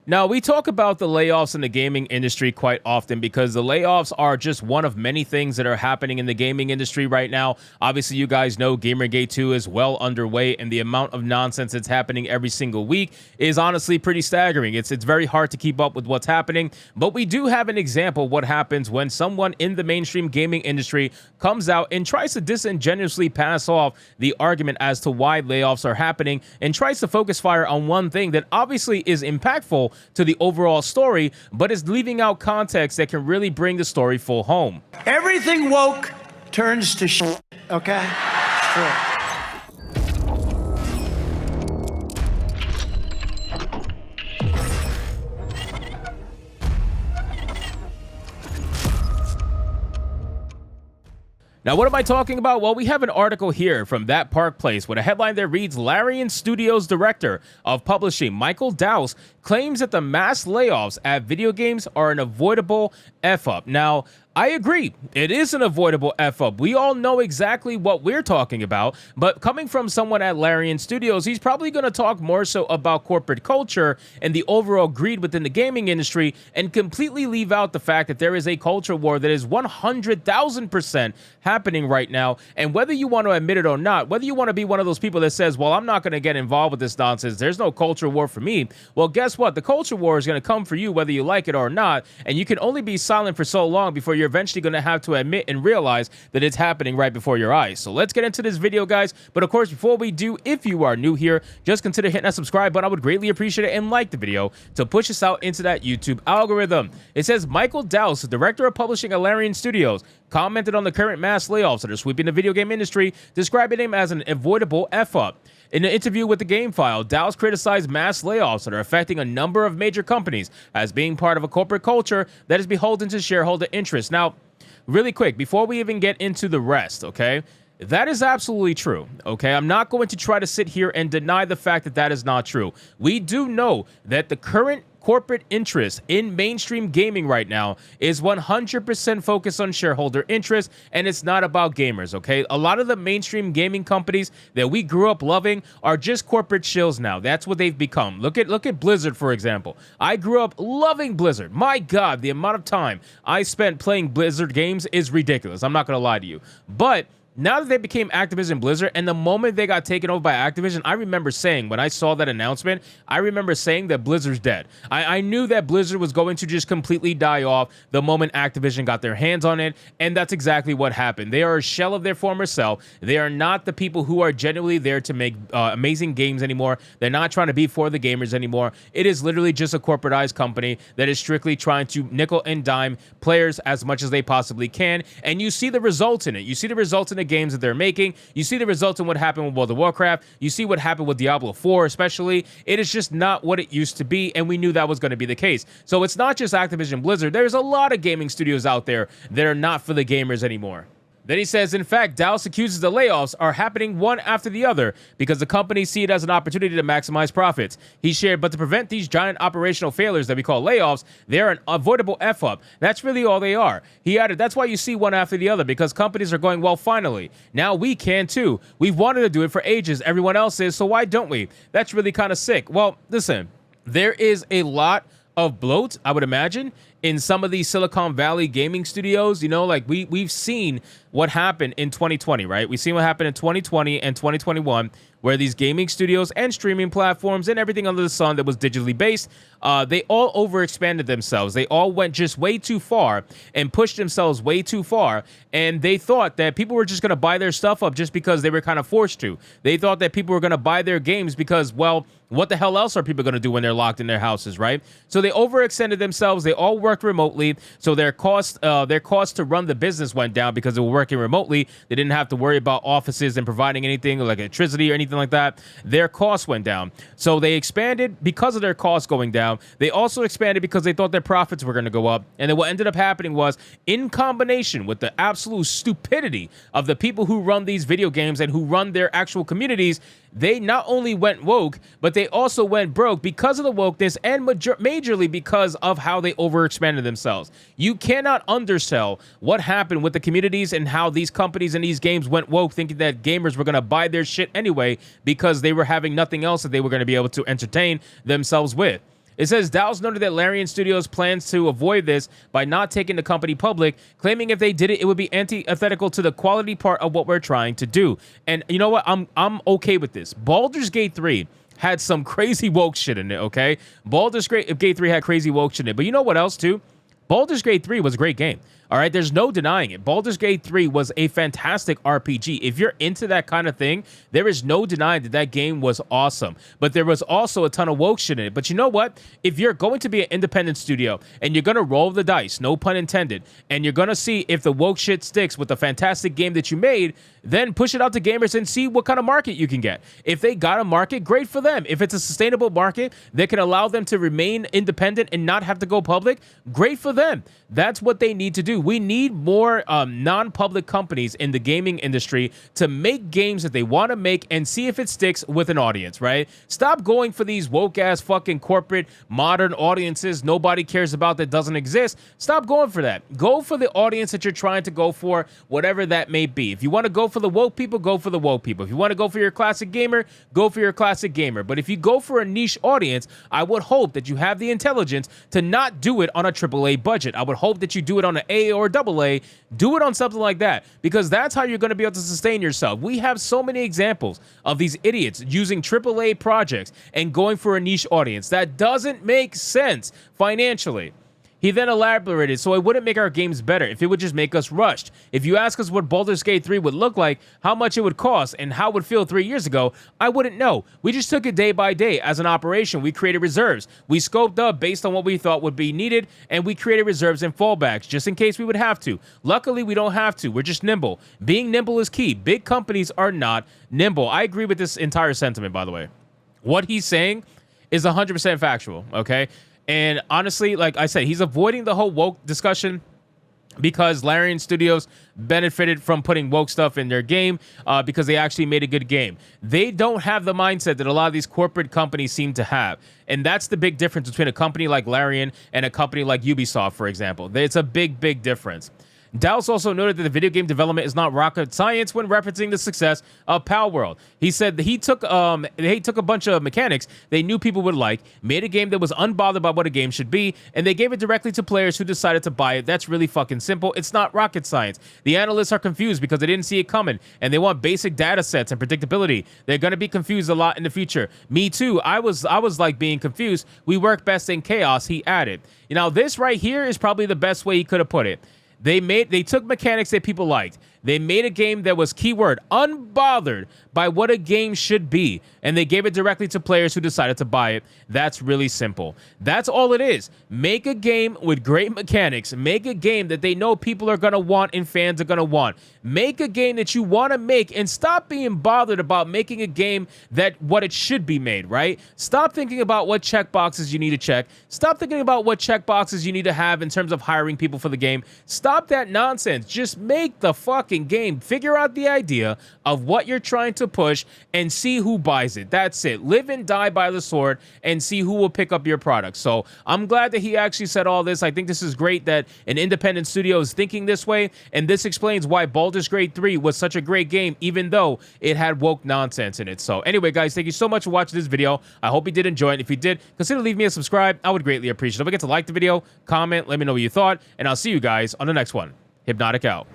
Now, we talk about the layoffs in the gaming industry quite often because the layoffs are just one of many things that are happening in the gaming industry right now. Obviously, you guys know Gamergate 2 is well underway, and the amount of nonsense that's happening every single week is honestly pretty staggering. It's very hard to keep up with what's happening, but we do have an example of what happens when someone in the mainstream gaming industry comes out and tries to disingenuously pass off the argument as to why layoffs are happening and tries to focus fire on one thing that obviously is impactful to the overall story, but is leaving out context that can really bring the story full home. Everything woke turns to shit, okay? Sure. Now, what am I talking about? Well, we have an article here from That Park Place with a headline that reads, Larian Studios Director of Publishing Michael Dowse claims that the mass layoffs at video games are an avoidable F-up. Now, I agree. It is an avoidable F-up. We all know exactly what we're talking about, but coming from someone at Larian Studios, he's probably going to talk more so about corporate culture and the overall greed within the gaming industry and completely leave out the fact that there is a culture war that is 100,000% happening right now. And whether you want to admit it or not, whether you want to be one of those people that says, well, I'm not going to get involved with this nonsense, there's no culture war for me. Well, guess what? The culture war is going to come for you whether you like it or not, and you can only be silent for so long before you're eventually going to have to admit and realize that it's happening right before your eyes. So let's get into this video, guys. But of course, before we do, if you are new here, just consider hitting that subscribe button. I would greatly appreciate it, and like the video to push us out into that YouTube algorithm. It says Michael Dowse, the director of publishing at Larian Studios, commented on the current mass layoffs that are sweeping the video game industry, describing them as an avoidable F-up. In an interview with the Game File, Dowse criticized mass layoffs that are affecting a number of major companies as being part of a corporate culture that is beholden to shareholder interests. Now, really quick, before we even get into the rest, okay, that is absolutely true, okay? I'm not going to try to sit here and deny the fact that that is not true. We do know that the current corporate interest in mainstream gaming right now is 100% focused on shareholder interest, and it's not about gamers, okay? A lot of the mainstream gaming companies that we grew up loving are just corporate shills now. That's what they've become. Look at Blizzard, for example. I grew up loving Blizzard. My God, the amount of time I spent playing Blizzard games is ridiculous. I'm not going to lie to you. But now that they became Activision Blizzard, and the moment they got taken over by Activision, I remember saying, when I saw that announcement, I remember saying that Blizzard's dead. I knew that Blizzard was going to just completely die off the moment Activision got their hands on it, and that's exactly what happened. They are a shell of their former self. They are not the people who are genuinely there to make amazing games anymore. They're not trying to be for the gamers anymore. It is literally just a corporatized company that is strictly trying to nickel and dime players as much as they possibly can, and you see the results in it. You see the results in the games that they're making. You see the results in what happened with World of Warcraft. You see what happened with Diablo 4 especially. It is just not what it used to be, and we knew that was going to be the case. So it's not just Activision Blizzard. There's a lot of gaming studios out there that are not for the gamers anymore. Then he says, in fact, Dowse accuses the layoffs are happening one after the other because the companies see it as an opportunity to maximize profits. He shared, but to prevent these giant operational failures that we call layoffs, they're an avoidable F-up. That's really all they are. He added, that's why you see one after the other, because companies are going, well, finally, now we can too. We've wanted to do it for ages. Everyone else is, so why don't we? That's really kind of sick. Well, listen, there is a lot of bloat, I would imagine, in some of these Silicon Valley gaming studios. You know, like we've seen what happened in 2020, right? We've seen what happened in 2020 and 2021, where these gaming studios and streaming platforms and everything under the sun that was digitally based, they all overexpanded themselves. They all went just way too far and pushed themselves way too far. And they thought that people were just going to buy their stuff up just because they were kind of forced to. They thought that people were going to buy their games because, well, what the hell else are people going to do when they're locked in their houses, right? So they overextended themselves. They all worked remotely. So their cost to run the business went down because they were working remotely. They didn't have to worry about offices and providing anything like electricity or anything like that. Their costs went down. So they expanded because of their costs going down. They also expanded because they thought their profits were going to go up. And then what ended up happening was, in combination with the absolute stupidity of the people who run these video games and who run their actual communities, they not only went woke, but they also went broke because of the wokeness and majorly because of how they overexpanded themselves. You cannot undersell what happened with the communities and how these companies and these games went woke, thinking that gamers were going to buy their shit anyway because they were having nothing else that they were going to be able to entertain themselves with. It says Dow's noted that Larian Studios plans to avoid this by not taking the company public, claiming if they did it, it would be antithetical to the quality part of what we're trying to do. And you know what? I'm okay with this. Baldur's Gate 3 had some crazy woke shit in it, okay? Baldur's Gate 3 had crazy woke shit in it. But you know what else, too? Baldur's Gate 3 was a great game. All right, there's no denying it. Baldur's Gate 3 was a fantastic RPG. If you're into that kind of thing, there is no denying that that game was awesome. But there was also a ton of woke shit in it. But you know what? If you're going to be an independent studio and you're going to roll the dice, no pun intended, and you're going to see if the woke shit sticks with the fantastic game that you made, then push it out to gamers and see what kind of market you can get. If they got a market, great for them. If it's a sustainable market that can allow them to remain independent and not have to go public, great for them. That's what they need to do. We need more non-public companies in the gaming industry to make games that they want to make and see if it sticks with an audience, right? Stop going for these woke-ass fucking corporate modern audiences nobody cares about that doesn't exist. Stop going for that. Go for the audience that you're trying to go for, whatever that may be. If you want to go for the woke people, go for the woke people. If you want to go for your classic gamer, go for your classic gamer. But if you go for a niche audience, I would hope that you have the intelligence to not do it on a AAA budget. I would hope that you do it on an A or AA. Do it on something like that, because that's how you're going to be able to sustain yourself. We have so many examples of these idiots using AAA projects and going for a niche audience. That doesn't make sense financially. He then elaborated, so it wouldn't make our games better if it would just make us rushed. If you ask us what Baldur's Gate 3 would look like, how much it would cost, and how it would feel 3 years ago, I wouldn't know. We just took it day by day. As an operation, we created reserves. We scoped up based on what we thought would be needed, and we created reserves and fallbacks just in case we would have to. Luckily, we don't have to. We're just nimble. Being nimble is key. Big companies are not nimble. I agree with this entire sentiment, by the way. What he's saying is 100% factual, okay? And honestly, like I said, he's avoiding the whole woke discussion because Larian Studios benefited from putting woke stuff in their game because they actually made a good game. They don't have the mindset that a lot of these corporate companies seem to have. And that's the big difference between a company like Larian and a company like Ubisoft, for example. It's a big, big difference. Dowse also noted that the video game development is not rocket science when referencing the success of Palworld. He said that he took a bunch of mechanics they knew people would like, made a game that was unbothered by what a game should be, and they gave it directly to players who decided to buy it. That's really fucking simple. It's not rocket science. The analysts are confused because they didn't see it coming, and they want basic data sets and predictability. They're going to be confused a lot in the future. Me too. I was like being confused. We work best in chaos, he added. You know, this right here is probably the best way he could have put it. They took mechanics that people liked. They made a game that was, keyword, unbothered by what a game should be, and they gave it directly to players who decided to buy it. That's really simple. That's all it is. Make a game with great mechanics. Make a game that they know people are going to want and fans are going to want. Make a game that you want to make, and stop being bothered about making a game that what it should be made, right? Stop thinking about what checkboxes you need to check. Stop thinking about what checkboxes you need to have in terms of hiring people for the game. Stop that nonsense. Just make the fucking game. Figure out the idea of what you're trying to push and see who buys it. That's it. Live and die by the sword and see who will pick up your product. So I'm glad that he actually said all this. I think this is great that an independent studio is thinking this way, and this explains why Baldur's Gate 3 was such a great game, even though it had woke nonsense in it. So anyway, guys, thank you so much for watching this video. I hope you did enjoy it. If you did, consider leaving me a subscribe. I would greatly appreciate it. Don't forget to like the video, comment, let me know what you thought, and I'll see you guys on the next one. Hypnotic out.